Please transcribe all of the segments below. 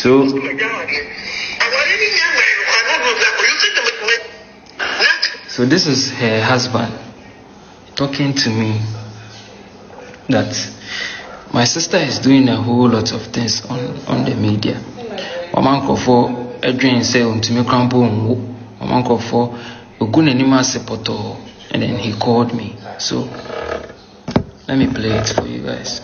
So this is her husband talking to me that my sister is doing a whole lot of things on the media. Mamanko for a dream say to me crampo Mamanko for a good anima sepoto, and then he called me. So let me play it for you guys.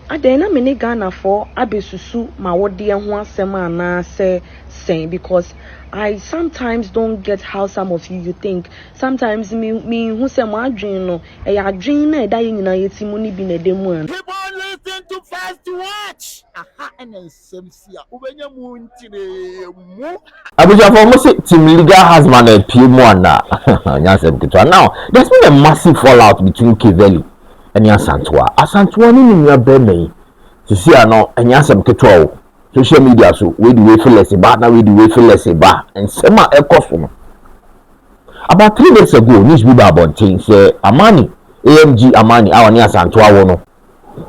Adena mini Ghana for abesusu ma wodi ho asem ana say saying, because I sometimes don't get how some of you think. Sometimes me who say my dream no e ya dream na da yin na yetimu ni bi na demu an. Keep on listening to Fast to Watch. Aha and semsia ubenya mu ntire mu Abuja for most team leader husband and P1 now there's been a massive fallout between Kiveli and Asantewaa. Asantewaa ni nua beme to see ano anyasem ketwa social media so we the way feel less about now we the way feel less about and sema ekoso. About 3 days ago news be about things say Armani AMG Armani awani Asantewaa wono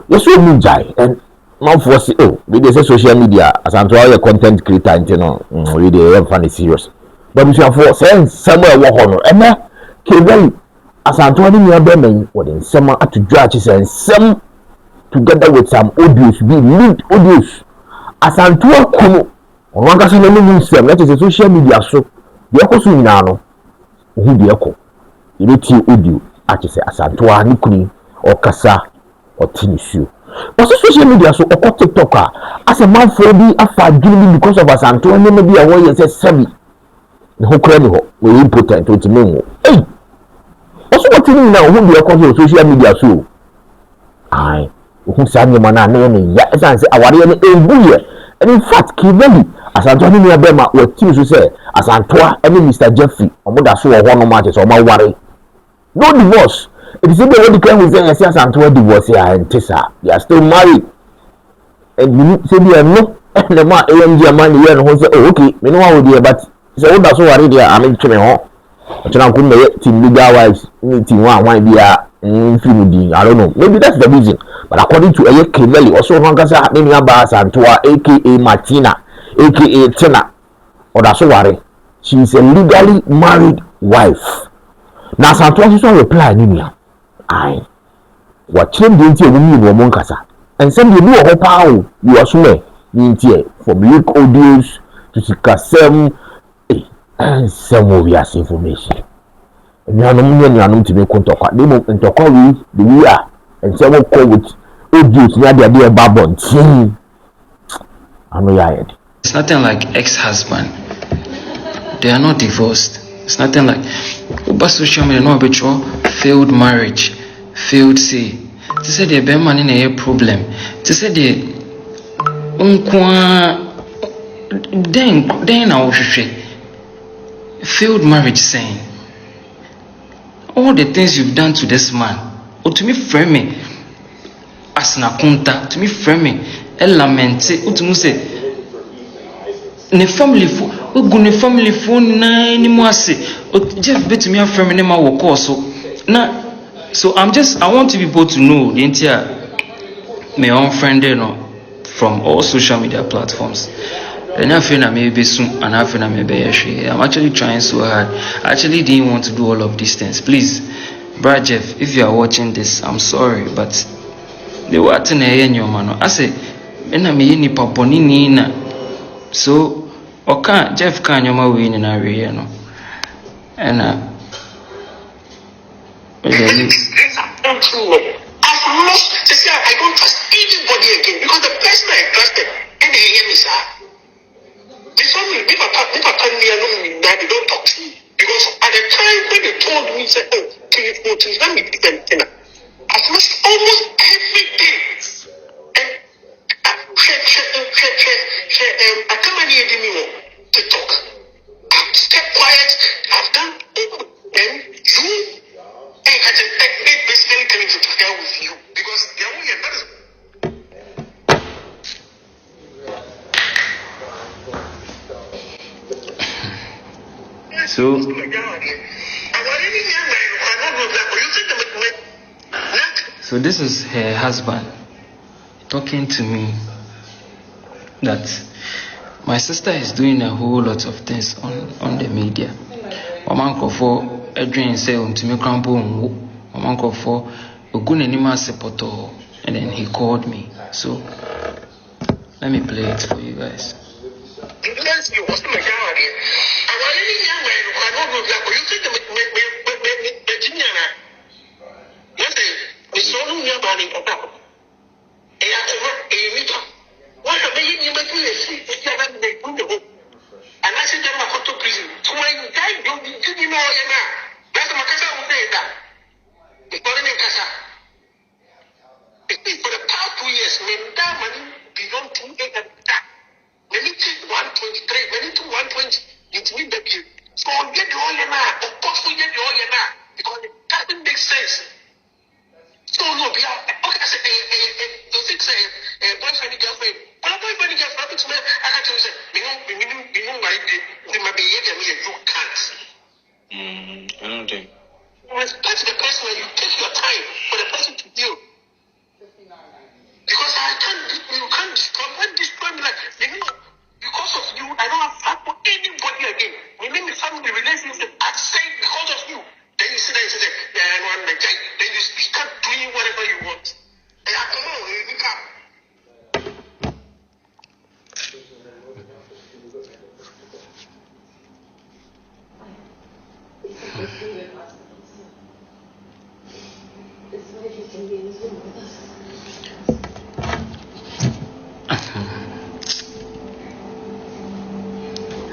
yeso mu jai and now for say oh we dey say social media Asantewaa content creator you know we dey funny serious but we for say somewhere wo ho no eme Kevin Asantewaa ni nua beme wo dey sema atudwa chi say some together with some audios be lead audios Asantewaa kuno onwanga se no mu sem that is social media so de ko so nyina no hu de ko ire ti audio ati say Asantewaa ni kuni okasa otinisuo but social media so oko TikTok as a man for be afa dwini because of Asantewaa ni be a wo ye say sebi ne ho kra ni ho we important to me wo eh also what you na hu de ko social media so ai who said you man na ya say aware ni ebuye and in fact Kiveli Asantewaa ni nua bema what team so say Asantewaa and Mr. Jeffrey omoda so ho no match so ma ware no divorce it is the way the claim we say Asantewaa divorce and Tessa they are still married and you say they no and the man AMG man here no say oh okay me no want there but say oda so ware there am twe me ho otena kun me team legal wives ni team one bia film I don't know maybe that's the reason but according to Kiveli also Hankasa ni aba Asantewaa aka Martina aka Tina oda so ware she is a legally married wife na Asantewaa so reply ni nia ai what change the ntie wumi no mo nkasa and some dey do ho paawo you assume ni ntie from leak audios to sikasem and some of your information nyanum ti me kontokwa dey mo ntokwa wi the we are and say we call with audios na dey babon tin anu ya head. It's nothing like ex-husband. They are not divorced. It's nothing like over social media no be failed marriage, failed say. To say the be man in a problem. To say the then now failed marriage saying all the things you've done to this man or to me frame me as na kunta to me frame me lamente utumu say ne family fo ogu ne family phone na ni mo ase just bet me frame me ma wo call so na so I want people to know the entire my own friend from all social media platforms. And I feel I may be soon and I feel I may be I'm actually trying so hard. I actually didn't want to do all of these things. Please, Brad Jeff, if you are watching this, I'm sorry, but the water in your man. I say, and me ni paponi nina. So, okay, Jeff can you ma win in a real no. And I don't trust anybody again because the person I trusted and they hear me, sir. This one, if I come near them, they don't talk to me because at the time when they told me, say, oh, can you go to let me get them? I've lost almost every day. And I come and hear me to talk. I've kept quiet. I've done and you. I basically coming to hell with you because the only another. So this is her husband talking to me that my sister is doing a whole lot of things on the media. Omanko for a dream say to me crampo Omanko for Ogunenima Sepoto, and then he called me. So let me play it for you guys.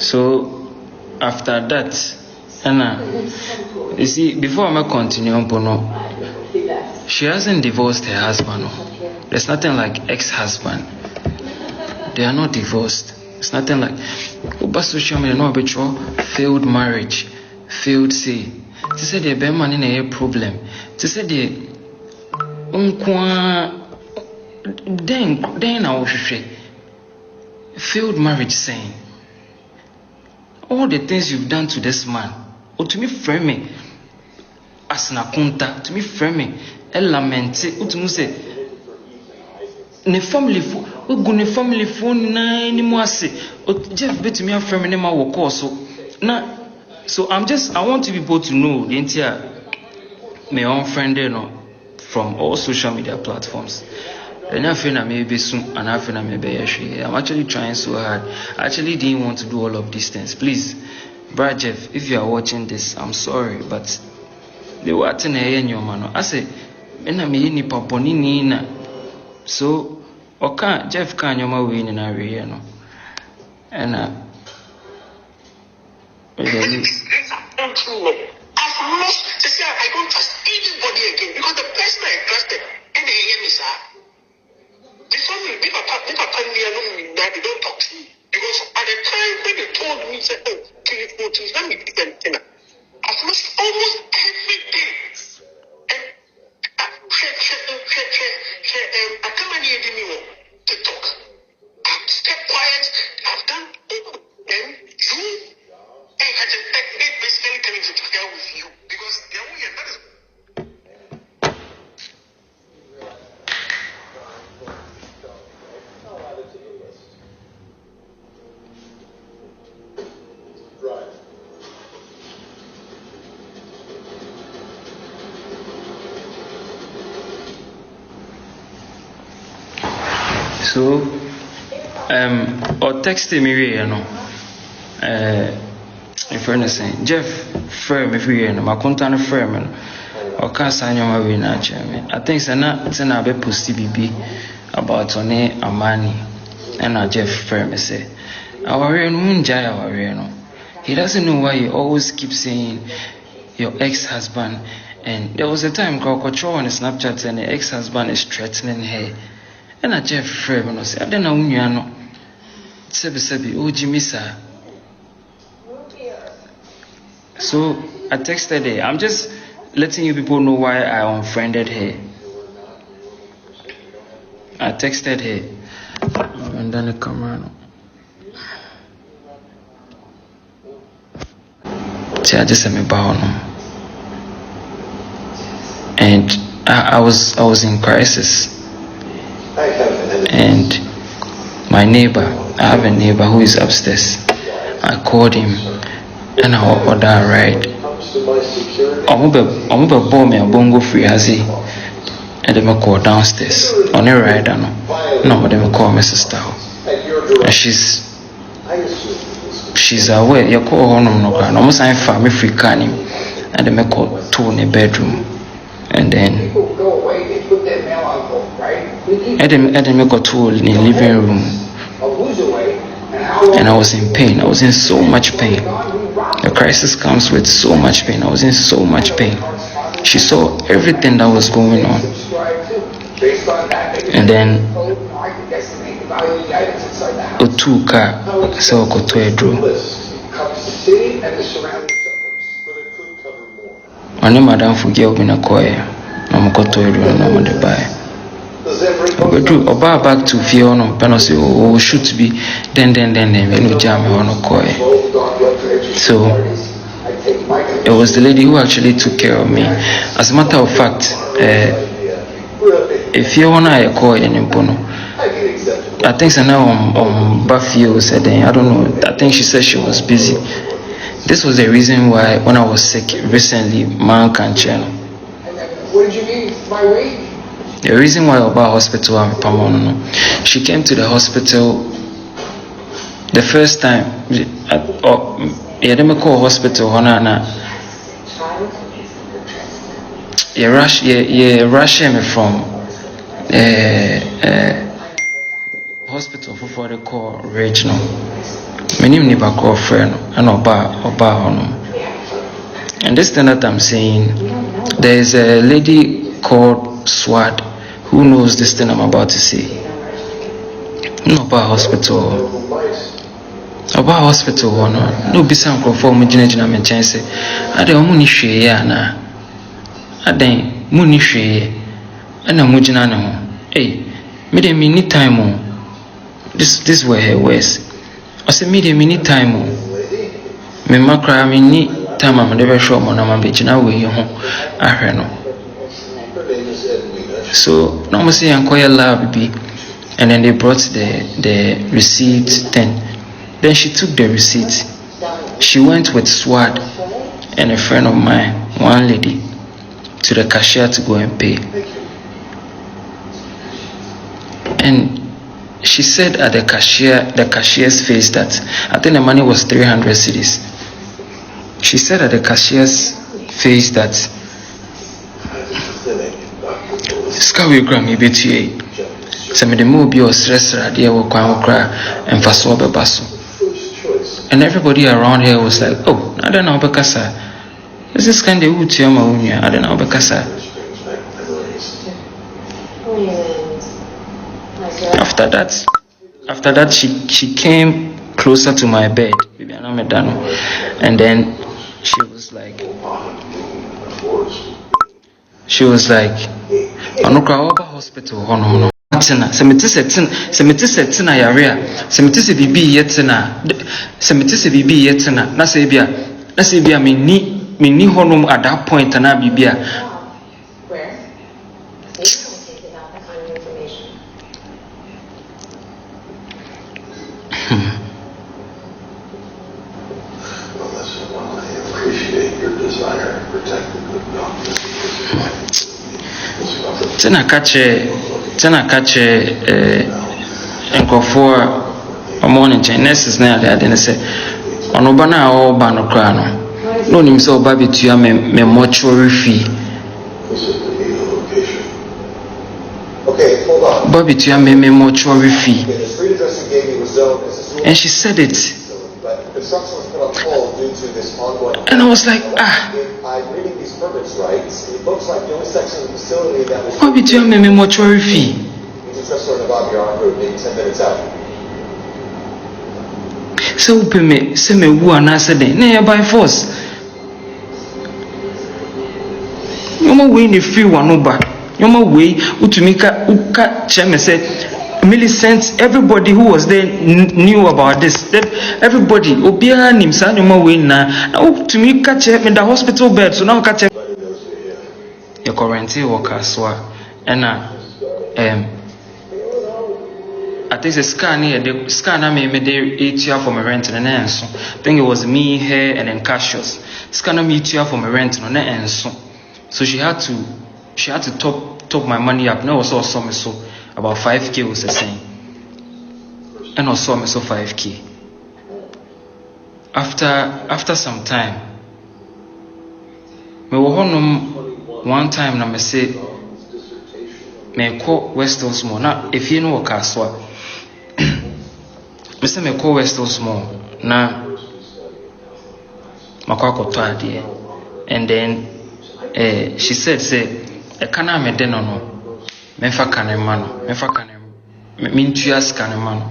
So after that, you see, before I continue on, she hasn't divorced her husband. There's nothing like ex-husband. They are not divorced. It's nothing like social media, no failed marriage, failed say. They say they be man in a problem. They say they then I failed marriage saying. All the things you've done to this man, or to me framing as na kunta, to me framing, lamente, or to me say, ne family phone na any more say, or Jeff bet me a framing in my work so now. So I want to be able to know the entire my own friend, from all social media platforms. And I feel maybe soon, and I feel maybe I'm actually trying so hard. I actually didn't want to do all of these things. Please, Brad Jeff, if you are watching this, I'm sorry, but the what in your man. I say, ni paponi nina. So, okay, Jeff can you win in area, no? And I've lost. They say I don't trust anybody again because the person I trusted, and they hear me, sir. This one will be a partner, they don't talk to me. Because at the time when they told me, say, oh, can you go to let me pick them dinner? I've lost almost everything. And I come and hear me to talk. I've kept quiet, I've done all. Then you had to basically coming to together with you. Because the only that is. So, or text me, in friend saying, Jeff, firm if you know, my content firm, or can't sign your way now, I think it's not be posty BB about Armani, and I Jeff firm say, our real he doesn't know why he always keeps saying your ex-husband, and there was a time called control on Snapchat, and the ex-husband is threatening her. And I Jeff Frame and I said, I don't know who you know. Sebi, oh Jimmy sir. So I texted her. I'm just letting you people know why I unfriended her. I texted her. And then the camera. See, I just said me bow no. And I was in crisis. and my neighbor, I have a neighbor who is upstairs. I called him and I ordered a ride. I'm bought me a bongo free hazy, and then I call downstairs on a ride. No, but then I call my sister, and she's aware. You call her no, almost I'm family free canning, and then I call two in the bedroom, and then I got two in the living room, and I was in pain. I was in so much pain. The crisis comes with so much pain. I was in so much pain. She saw everything that was going on, and then Otuka so Kotoedro. I know Madame forgive me a coy. I'm Kotoedro and I'm the buy. Oba back to Fiona, Panos, oh, should be then, no jam on a coy. So it was the lady who actually took care of me. As a matter of fact, if you want to call it in Impono, I think so now on Buffy said, I don't know, I think she said she was busy. This was the reason why when I was sick recently, man can't channel. What did you mean by wait? The reason why Oba Hospital she came to the hospital the first time. Yeah, let me call hospital. Rush me from hospital for the call regional. My name never call friend and Oba. And this thing that I'm saying, there is a lady called Swad who knows this thing I'm about to say. Oba Hospital. About hospital no be some conform gina me chance. I don't money share na. I don't money share. And I'm mujina no. Hey, me de mini time. This were her words. I said me de mini time. Me makra me ni time I'm never sure mon am be gina we ho ahwe no. So no mo say ankoya lab bi, and then they brought the receipt thing. Then she took the receipt. She went with Swad and a friend of mine, one lady, to the cashier to go and pay. And she said at the cashier's face that I think the money was 300 cedis. She said at the cashier's face that Skawi Grammy BTA. Some of the movie or stress radio or Kwamokra and Fasobe Basso. And everybody around here was like, oh, I don't know Bekasa. Is this kind of Utiama Unia? I don't know Bekasa. After that she came closer to my bed, and then she was like Onuka Hospital Hono. Semetisena yarea, semetise bibi yetena, semetise bibi yetena, na sebia mini honum at that point and bibia. Where? They don't take it out that kind of information. Well, listen, while I appreciate your desire to protect the good doctors. Tena kache nkofo morning nurses na ade say ono ba na o ba no kra no nim say oba betua me mortuary fee. Okay, hold on. Oba betua me mortuary fee. And she said it. And I was like, I'm reading these permits right. It looks like the only section of the facility that was. What did you mean mortuary fee? You can trust her about your on road, maybe 10 minutes out. So me say me who an accident. Nah, by force. You mo way ni free one over. You mo way utumika uka cheme say Millicent, everybody who was there knew about this. Everybody, Obia Nimsa, no more win now. To me, catch him in the hospital bed. So now catch him. Your quarantine workers were, and I think the scan here, the scanner made me 8 years for my rent and then so. I think it was me, her, and then Cassius. Scanner me 8 years for my rent and then so. So she had to top my money up. No, also saw me so about 5K was the same. And also me so 5K. After some time, me wo honum one time na me say me call West Hills Mall na if you know Kaswa. Me say me call West Hills Mall na makwa koto ade. And then she said say e kana me den no me fa kanema no me fa kanema me ntua kanema no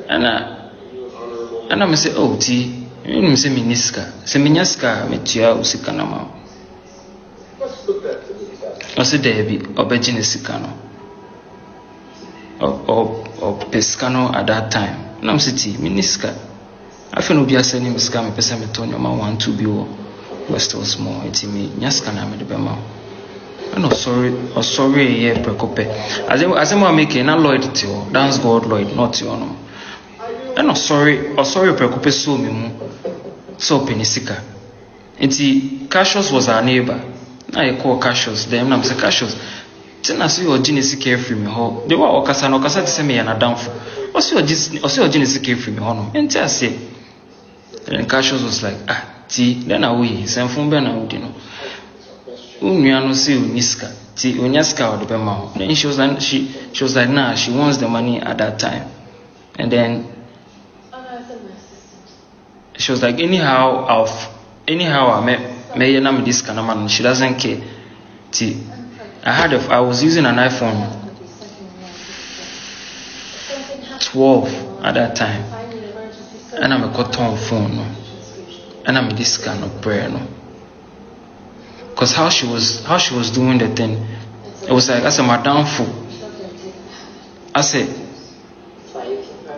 and I say oh ti me say me niska say me nyaska me tua usika na ma I say debi obeji ne sika no or pescano at that time na me say ti me niska afi no bia say ni miska me pesa me tonyo ma 1 2 bi wo West Hills Mall eti me nyaska na me de be ma no sorry yeah prekope as I make na Lloyd to dance God Lloyd not you no no sorry prekope so me mu so penisika enti Cassius was our neighbor na I call Cassius them na say Cassius tina so your genesi care free me ho they were okasa no okasa te say me na downfall also your genesi care free me ho no enti ase and Cassius was like ti then we senfun be na udi no Unyano say uniska ti unyaska or the bema. Then she was like nah, she wants the money at that time. And then she was like anyhow I may na this kind of man. She doesn't care. Ti I was using an iPhone 12 at that time. And I'm a cotton phone no. And I'm this kind of prayer no. Because how she was doing the thing, it was like as a madam fool. I said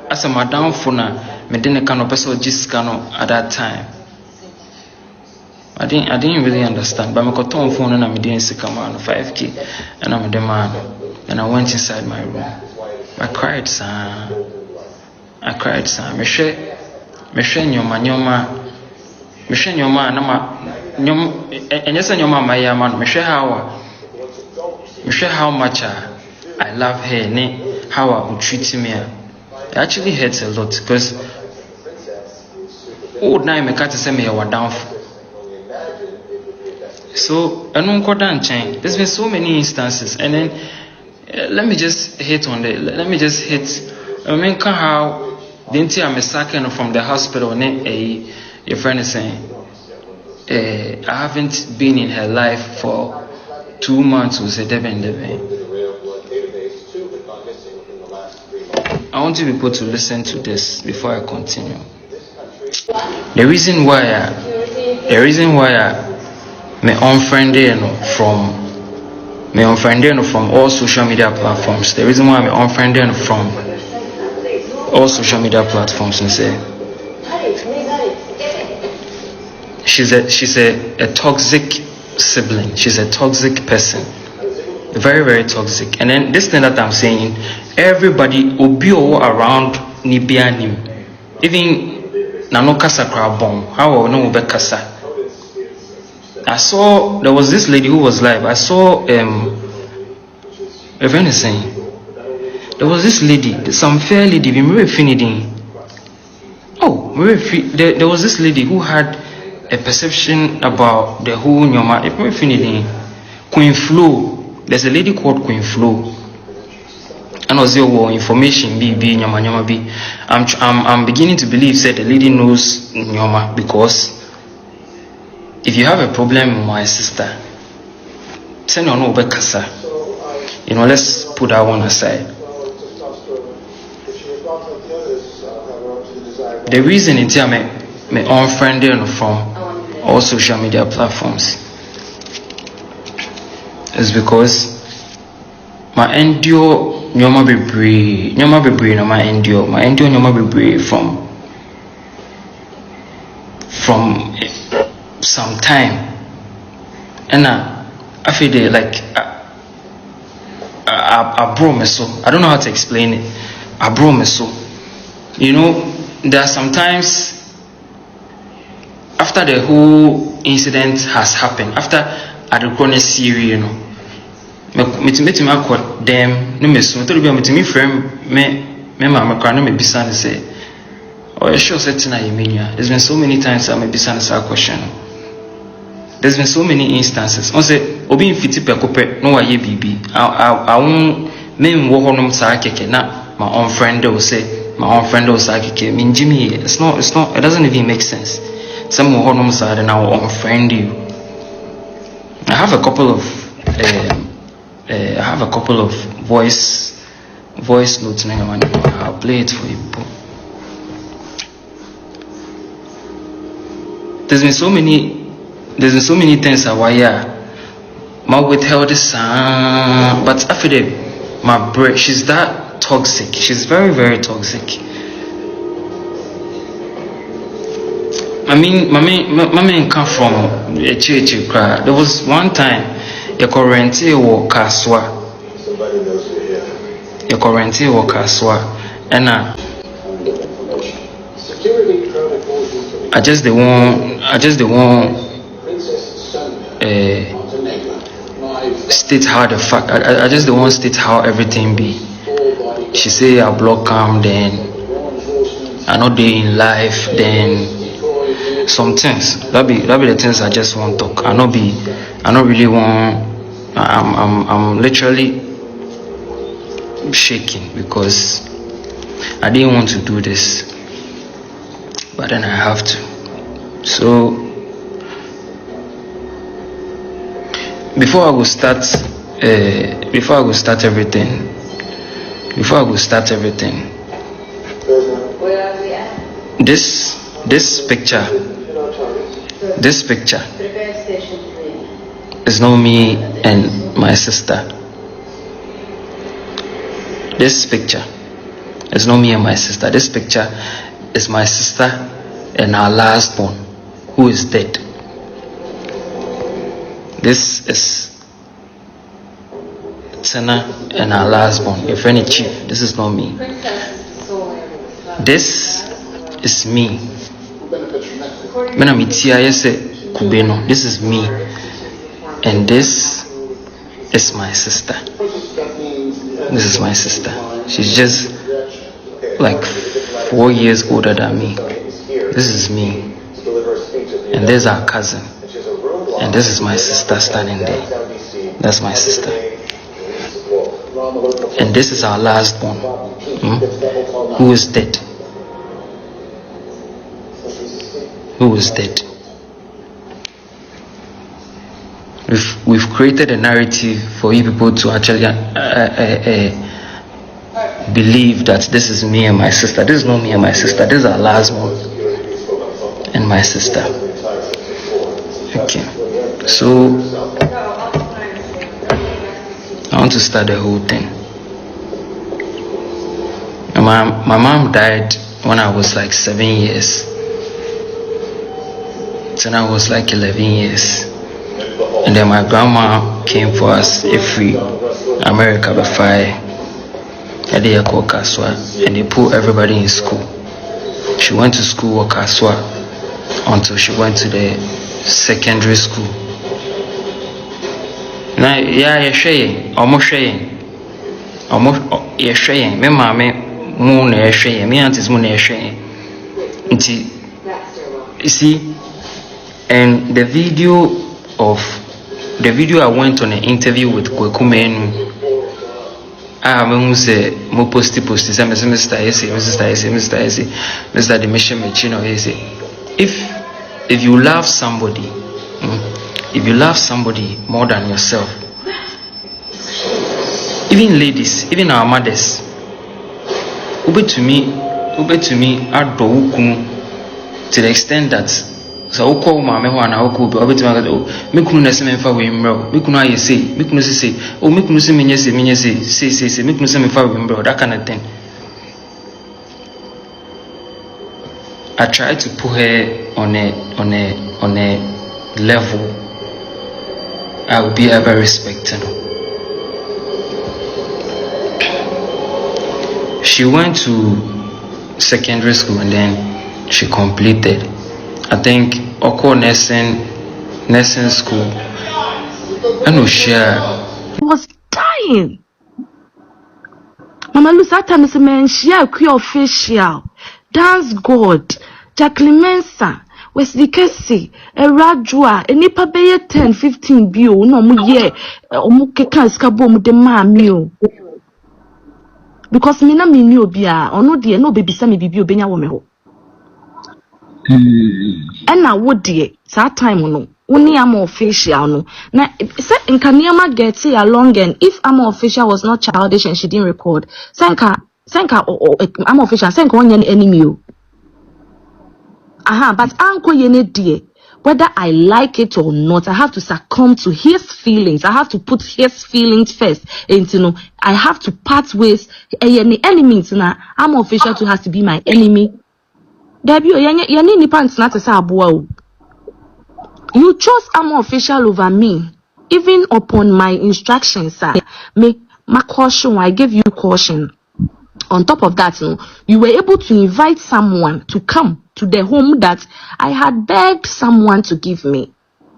as a madam fool na me didn't kind of person just kind of at that time. I didn't really understand. But I got on phone and I didn't see come on 5K and I'm the man. And I went inside my room. I cried son. Me share nyoma na ma nyom enyesa nyoma maya man me share how much I love her ne how I would treat me. It actually hurts a lot because old night me can't say me I down. So I don't go down chain. There's been so many instances and then let me just hit I mean how didn't I'm a second from the hospital ne your friend is saying I haven't been in her life for 2 months with a debe. I want you people to listen to this before I continue. The reason why me unfriended from all social media platforms. The reason why I'm unfriended from all social media platforms and say she's a toxic sibling. She's a toxic person. Very, very toxic. And then this thing that I'm saying, everybody obio around Nibianim. Even Nano Kasa Krabon. How I know about Kasa? I saw there was this lady who was live. I saw if anything. There was this lady, some fair lady, there was this lady who had a perception about the whole Nyoma. Queen Flo. There's a lady called Queen Flo. And also information be Nyoma be. I'm beginning to believe that the lady knows Nyoma because if you have a problem with my sister, send your no kasa. Let's put that one aside. The reason it's me unfriended from all social media platforms is because my endure nyoma bebree na my endure nyoma bebree from some time and I feel like I brought me so I don't know how to explain it abro me so. You know, there are sometimes after the whole incident has happened, after Adekone series, you know, me akọ them no me so to be me friend me mama kra no me bisa ne say, oh you sure say tina yemenya. There's been so many times I me bisa ne question. There's been so many instances. On say obi mfiti pekope no waye bibi. I won me wo honom sa keke na my own friend will say my own friend will say keke mean Jimmy. It's not it doesn't even make sense. Some honom sa then I will unfriend you. I have a couple of voice notes now. I'll play it for you. There's been so many things I wire my withheld this but after that my breath, she's that toxic. She's very, very toxic. I mean, my come from a church crowd. There was one time your quarantine or Kaswa. Your quarantine or Kaswa. And I just the one state how the fact I just the one state how everything be. She say I block then I know they in life then some things that be the things I just want to talk. I not really want. I'm literally shaking because I didn't want to do this, but then I have to. So before I will start everything. This picture is not me and my sister. This picture is not me and my sister. This picture is my sister and our last born, who is dead. This is Tina and our last born, your friend Chief. This is not me. This is me. This is me. And this is my sister. This is my sister. She's just like 4 years older than me. This is me. And there's our cousin. And this is my sister standing there. That's my sister. And this is our last born, who is dead. Who is dead. We've created a narrative for you people to actually believe that this is me and my sister. This is not me and my sister. This is our last one and my sister. Okay. So I want to start the whole thing. My mom died when I was like 7 years. Then I was like 11 years. And then my grandma came for us every America before and they put everybody in school. She went to school Okaswa until she went to the secondary school. Now yeah, almost me mama moon me aunties moon you see. And the video I went on an interview with Kwekumenu. I say mo posti say Mr. the mission machine or if you love somebody, if you love somebody more than yourself, even ladies, even our mothers, ube to me to the extent that so uko mama ho na uko be obetima ga o mekunu na se memfa we mro mekunu aye sei mekunu se o mekunu se menye se mekunu se memfa we mro, that kind of thing. I tried to put her on a level I would be ever respecting. she went to secondary school and then she completed. I think Oko nursing school. I know she was dying. Mama Lucy, that time is a man, she a queer official. Dance God, Jacqueline Mensa, Wesley Kessie, a Rajua, a nipa beye 10-15 bio, no mu ye, omuke kan skabo mu de mamio. Because me na me ni obia, ono de no baby sa me bibi obenya wo me ho. Na wo de, that time no. Only I'm official no. Now say in Kanyama get along, and if I'm official was not childish and she didn't record, Sanka I'm official, Sanka on any enemy. But Uncle Yene dear, whether I like it or not, I have to succumb to his feelings. I have to put his feelings first. And you know, I have to part ways. Any enemy now, I'm official to has to be my enemy. Debut, yani ni pants not to say abuwa. You chose Amo official over me, even upon my instructions, sir. My caution, I gave you caution. On top of that, you were able to invite someone to come to the home that I had begged someone to give me.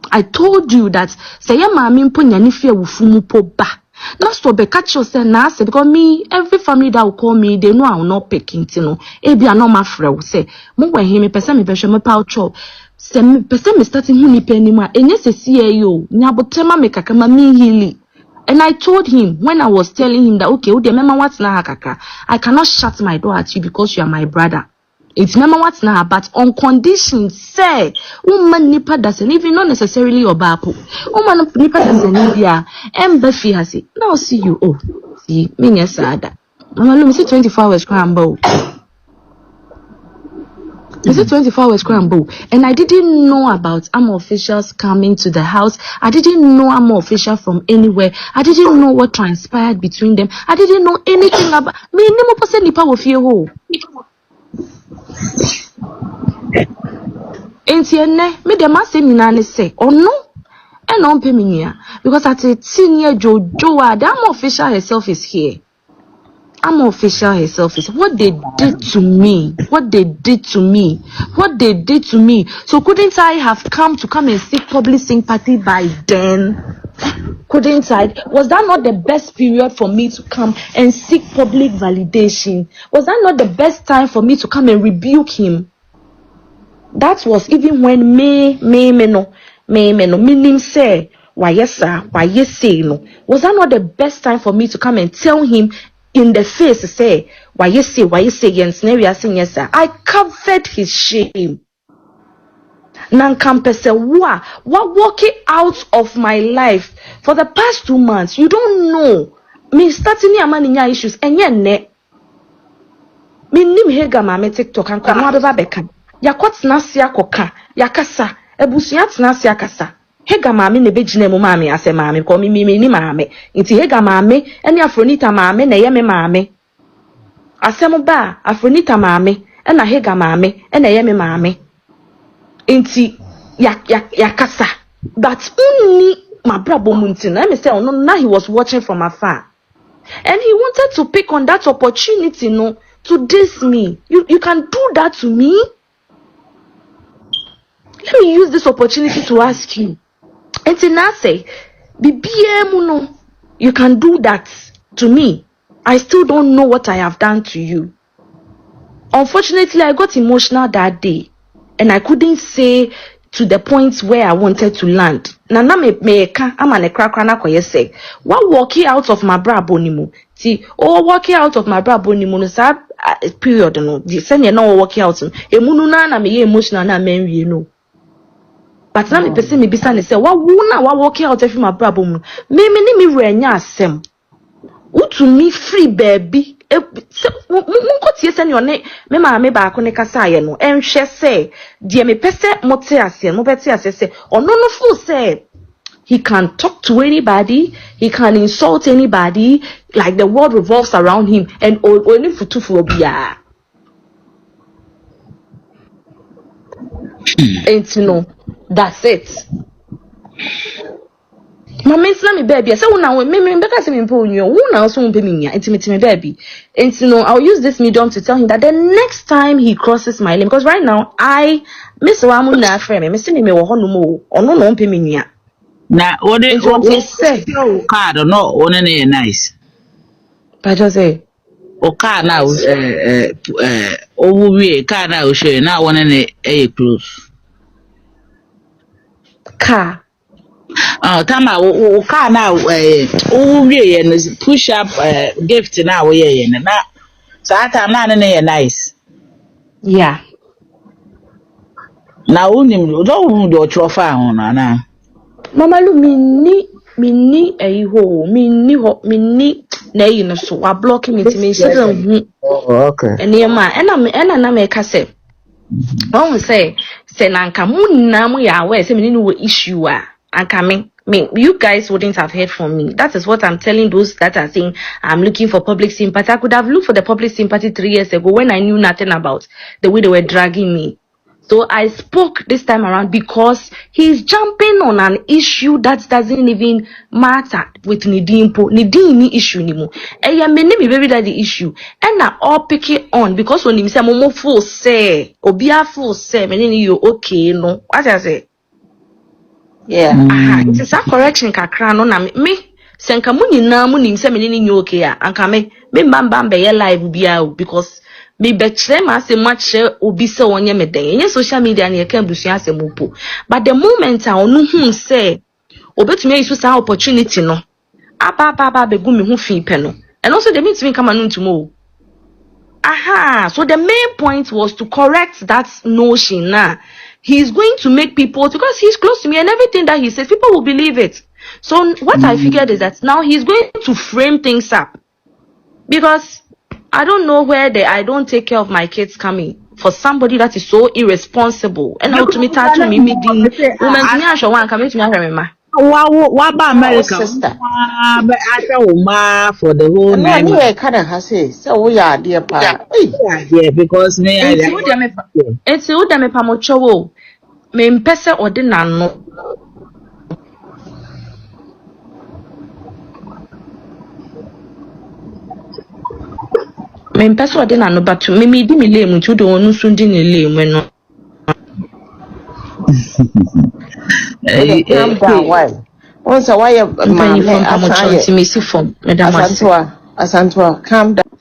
I told you that say mami mpo nyanife wufumu po ba. Not so be catch yourself na say because me every family that will call me they know I will not pick it, Ebi no ma frɛ say mo we him person me be hwe me pa chop. Se me person me starting hu nipa ni mu a enye sesie yo nyabotema me kakama me hili. And I told him when I was telling him that okay, o de mema what na kaka, I cannot shut my door at you because you are my brother. It's mema what na, but on condition say woman nipa doesn't even not necessarily your bapo. Woman nipa doesn't bia embassy has it. Now see you see me nyasada. Mama let me see 24 hours scramble. Is it 24 hours scramble? And I didn't know about AMO officials coming to the house. I didn't know AMO official from anywhere. I didn't know what transpired between them. I didn't know anything about me. Nemo person nipa wo fie ho. Entienne me de ma se nyina ne se ono e no mpe minia because at a senior Jojo the AMO official herself is here. AMO official herself is what they did to me. What they did to me. What they did to me. So couldn't I have come and seek public sympathy by then? Couldn't I? Was that not the best period for me to come and seek public validation? Was that not the best time for me to come and rebuke him? That was even when me no meaning say why yes sir, why yes say no. Was that not the best time for me to come and tell him in the face say why you say yes sir? I covered his shame. Nankampese wa walking out of my life for the past 2 months. You don't know me starting ni amani issues enye ne me nim hega mama TikTok and kwa beba beka yakotna sia koka yakasa ebusua tena sia kasa hega mama ne begina mu mama ase mama ko mi ni mama nti hega mama ene Afronita mama na ye me mama asem ba Afronita mama ena hega mama ena ye me mama nti yakasa but unni my brabo munti na me say no now he was watching from afar and he wanted to pick on that opportunity to diss me. You can do that to me. Let me use this opportunity to ask you. And I say, you can do that to me. I still don't know what I have done to you. Unfortunately, I got emotional that day, and I couldn't say to the point where I wanted to land. Nana me I'm an ekrakra kwa say, what walking out of my bra bonimu? See, walking out of my bra bonimu no sa period no. The send no walking out. Emunu na me emotional na men we know. But now me person me bisa ne say, what walking out of my bra bonimu? Me ni me renya asem. Utu me free baby. Munkotie se ne me maame ba ko ne kasa ye no enhwe se de me pese mote ase mo beti ase se ono no fu se he can talk to anybody, he can insult anybody, like the world revolves around him, and only futufu obia and that's it. Mama, it's not me baby. I said, "Now, me because me put you. Who now so me me intimate me baby." And you know, I'll use this medium to tell him that the next time he crosses my lane, because right now I miss Wamu na friend me, miss me wo ho no mo. Ono no mpe me nia. Na what Say card no one nice. but just say O car now we car now share na one close. car. Tama o car now we push up gift now we na saa time na nice. Yeah. Na unim do do trofa ho na. Mama Lu minni ho minni na yi no so wa blocking me to me so Oh, okay. enema na me ka say won say nanka munna mu ya we say me no issue anka me you guys wouldn't have heard from me. That is what I'm telling those that are saying I'm looking for public sympathy. I could have looked for the public sympathy 3 years ago when I knew nothing about the way they were dragging me. So I spoke this time around because he's jumping on an issue that doesn't even matter with Nidimpo. Nidimi issue ni mo. Eya me ne me baby daddy issue. And na all pick it on because when him say momo full say, obia full say, me ne you okay no. What I say? Yeah. Aha, it's a correction kakra no na me. Senka mu nyina mu nim say me ne you okay a. Anka me mbamba be live bia because me betray ma say much obi say onye me den enye social media na ye kan busu asem opo but the moment I onu hu say obetumi use sa opportunity no aba be gu me hu fi pe no and also the meet me come anu ntumo. Aha, so the main point was to correct that notion now. He's going to make people, because he's close to me and everything that he says people will believe it. So what I figured is that now he's going to frame things up, because I don't know where I don't take care of my kids coming for somebody that is so irresponsible. And now to me tattoo me meeting woman to show one coming to me ma. What about America? But I ma for the whole No, anyway, kind of has it. So we are dear pa. yeah, because me It's who them pa mo chowo. Me mpese ode nano. Me mpese ode nano but me di me lame to do onu so di ne lame no. Calm down, why? Once a while, Mama, Asantewaa, calm down.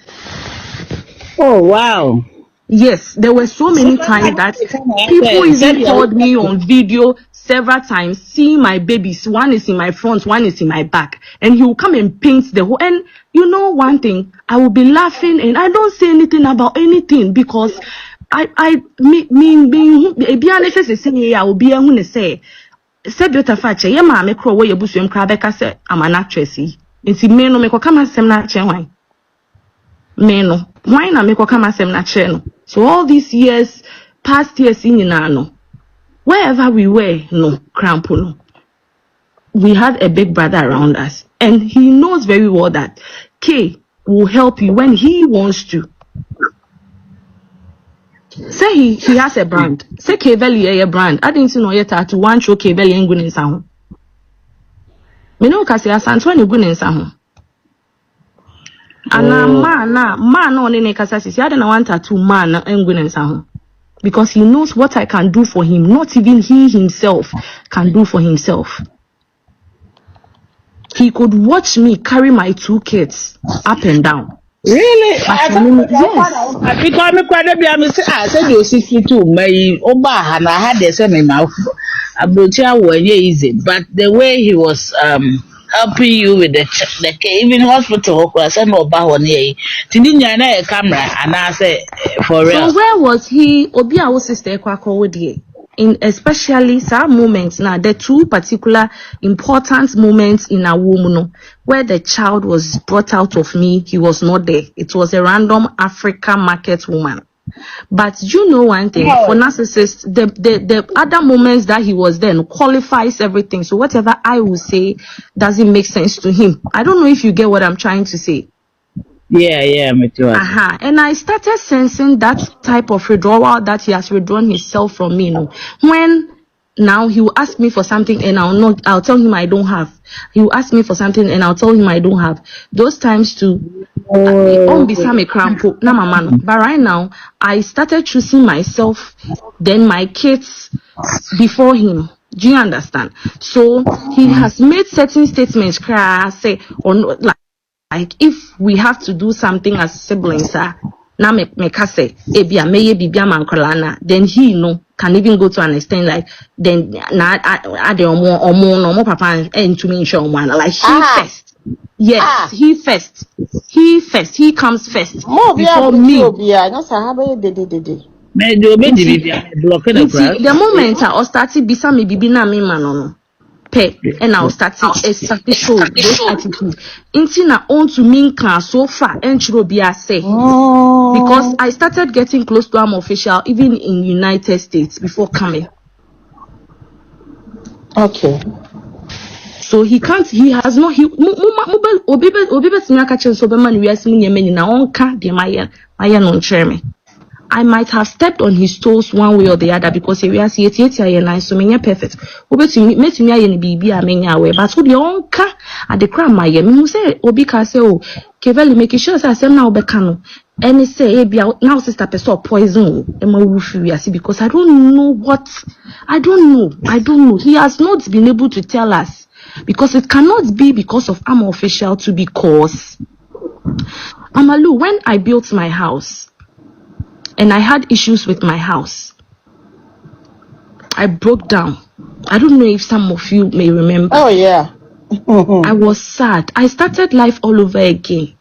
Oh wow. Yes, there were so many times that people even called me on video several times, seeing my babies. One is in my front, one is in my back, and he will come and paint the whole. And you know one thing, I will be laughing and I don't say anything about anything because I will be a say. Say better fache, ye ma me crow way busu mkra beka say I'm an actress. Nti me no me kwa kama sem na che wan. Me no. Why na me kwa kama sem na che no. So all these years, past years in no. Wherever we were, no, crampo no. We had a big brother around us. And he knows very well that K will help you when he wants to. Say he has a brand. Say Keveli a brand. I didn't know yet to one show Keveli and Gunin Sahu. Me no kasi Asantewaa ni Gunin Sahu. Ana man on any kasasi. I didn't want to man and Gunin Sahu. Because he knows what I can do for him. Not even he himself can do for himself. He could watch me carry my 2 kids up and down. Really? Yes. Because me kwada bia me say I said you 62 my oba and I had the same mouth. Abrocha were easy, but the way he was helping you with the even hospital was no oba one here. Tidinya na a camera and I say for real. So where was he? Obi awo sister kwako wodi. In especially some moments now, the 2 particular important moments in a woman where the child was brought out of me, he was not there. It was a random African market woman. But you know one thing, for narcissists, the other moments that he was there qualifies everything. So whatever I will say doesn't make sense to him. I don't know if you get what I'm trying to say. Yeah, me too. And I started sensing that type of withdrawal that he has withdrawn himself from me. When now he will ask me for something and I'll tell him I don't have. He will ask me for something and I'll tell him I don't have. Those times too, but right now I started choosing myself, then my kids before him. Do you understand? So he has made certain statements, say, or not, like if we have to do something as siblings, now make us say, then he can even go to an extent like then add more papa and to me show one like he first. Yes, he first. He comes first before me. The moment I started bisa me bibi na me manono. And I'll start to show those attitudes. Intina on to mean can so far and be say because I started getting close to Arm official even in United States before coming. Okay. So he can't. He has no. He I might have stepped on his toes one way or the other because we are nice so many perfect. But who the onka at the crown my who say Obika say oh Keveli make sure say now becano and say now sister person poison because I don't know. He has not been able to tell us because it cannot be because of Arm official to because Amalu, when I built my house and I had issues with my house, I broke down. I don't know if some of you may remember. Oh yeah. I was sad. I started life all over again.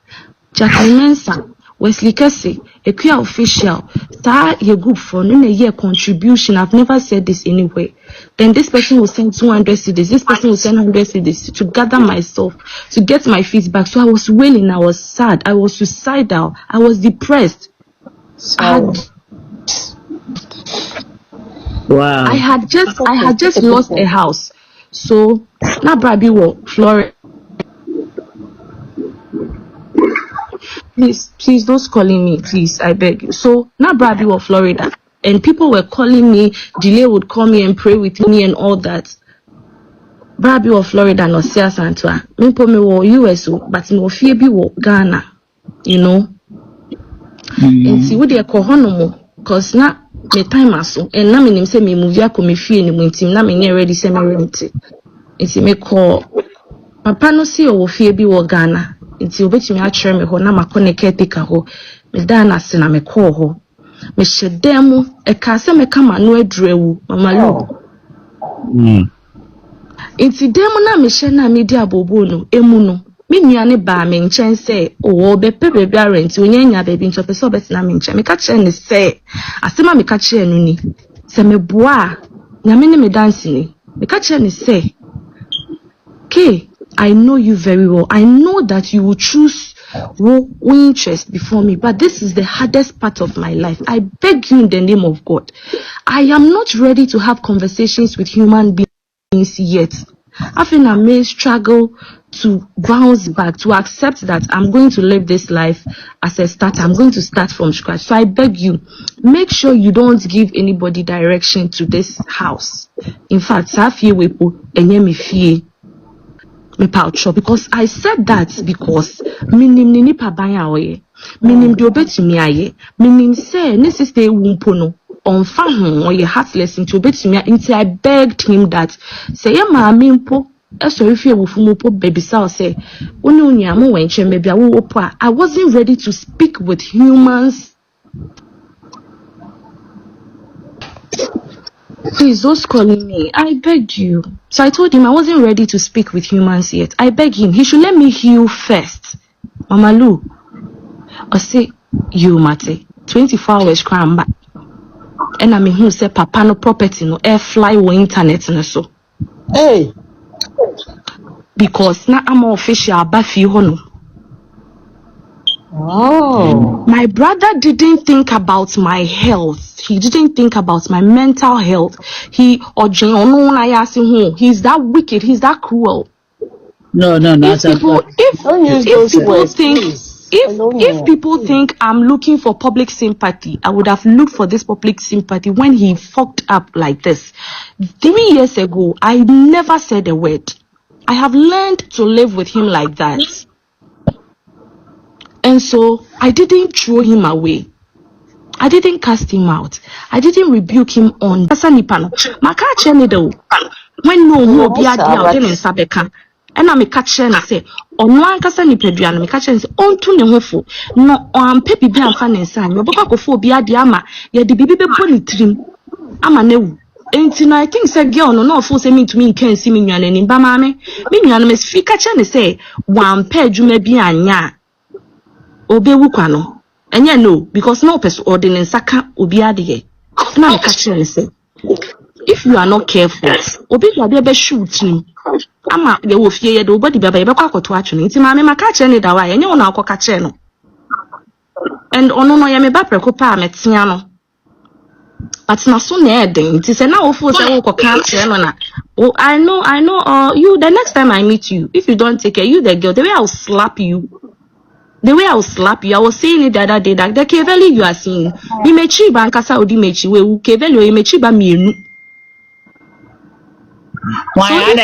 Jacqueline Mensah, Wesley Kese, Equia official, start your group for no year contribution. I've never said this anywhere. Then this person will send 200 cedis. This person will send 100 cedis to gather myself, to get my feedback. So I was wailing. I was sad. I was suicidal. I was depressed. Wow. I had just lost a house. So now Brabi will Florida. Please don't calling me, please, I beg you. So now Brabi will Florida. And people were calling me, Delay would call me and pray with me and all that. Brabi will Florida no see Asantewaa. Me po me wo US but no fie bi wo Ghana. You know? And see, we dey cause na me time aso and na me say me move ya me fie ni mu ntim na me ready say me rent. Nti me call papa no see o fie bi wo Ghana. Nti obetimi a kyerɛ me ho na ma connect tika ho. Me da na se na me call ho. Me hyedam e ka se me kama no adrewu mama lu. Nti dem na me hye na me di abobo no emu no. Me nuane ba me nkyɛn sɛ o be pepe bia rent onyanya ba bi ntɔpɛ sɛ obɛtena me nkyɛn me ka kyerɛ ne sɛ asɛma me ka kyerɛ no ni sɛ me boa nyame ne me dance ni me ka kyerɛ ne sɛ okay, I know you very well. I know that you will choose your interest before me, but this is the hardest part of my life. I beg you in the name of God. I am not ready to have conversations with human beings yet. I think I may struggle to bounce back, to accept that I'm going to live this life as a start. I'm going to start from scratch. So I beg you, make sure you don't give anybody direction to this house. In fact, because I said that because minim nini pabanya oye, minim diobetumi aye, minim say nesiste wumpono. On fahu or your heartless into betimi until I begged him that say ya ma mimpo sorry if you wufumupo baby sao say ununya mo wenche maybe I wasn't ready to speak with humans. Please don't calling me. I begged you. So I told him I wasn't ready to speak with humans yet. I begged him he should let me heal first. Mama Lu or say you mate 24 hours cram back. And I mean who say papa no property no air fly or internet no so. Hey. Because now I'm official Buffy hono. Oh. My brother didn't think about my health. He didn't think about my mental health. He's that wicked, he's that cruel. No. If people think if people think I'm looking for public sympathy, I would have looked for this public sympathy when he fucked up like this. 3 years ago, I never said a word. I have learned to live with him like that. And so I didn't throw him away. I didn't cast him out. I didn't rebuke him on. When no be sabeka. And I catch and say, on one casani pedriano, me catch and say, on to Nemofo. No, on peppy be and fan and sign. Your boca for be a diama, yet the baby pony trim. I'm a new. And I think said girl no force me to me can't see me and in Bamame. Me miss free catch and say, one pair you may be anya. Obe wukano. And ya no, because no person ordinance saka ubiade. Now catch and say, if you are not careful, obe you be shooting. Ama ye wo fie ye do body baba ye bekwa akoto atwene nti ma me maka che ne da wa ye nye wona akoka che no and ono no ye me ba preko pa metia no but na so na eden nti se na wo fu se wo koka che no na oh I know you the next time I meet you if you don't take care you the girl the way I will slap you I was saying it the other day that the Keveli you are seeing we mechi ba nkasa odi mechi we Keveli o mechi ba mienu why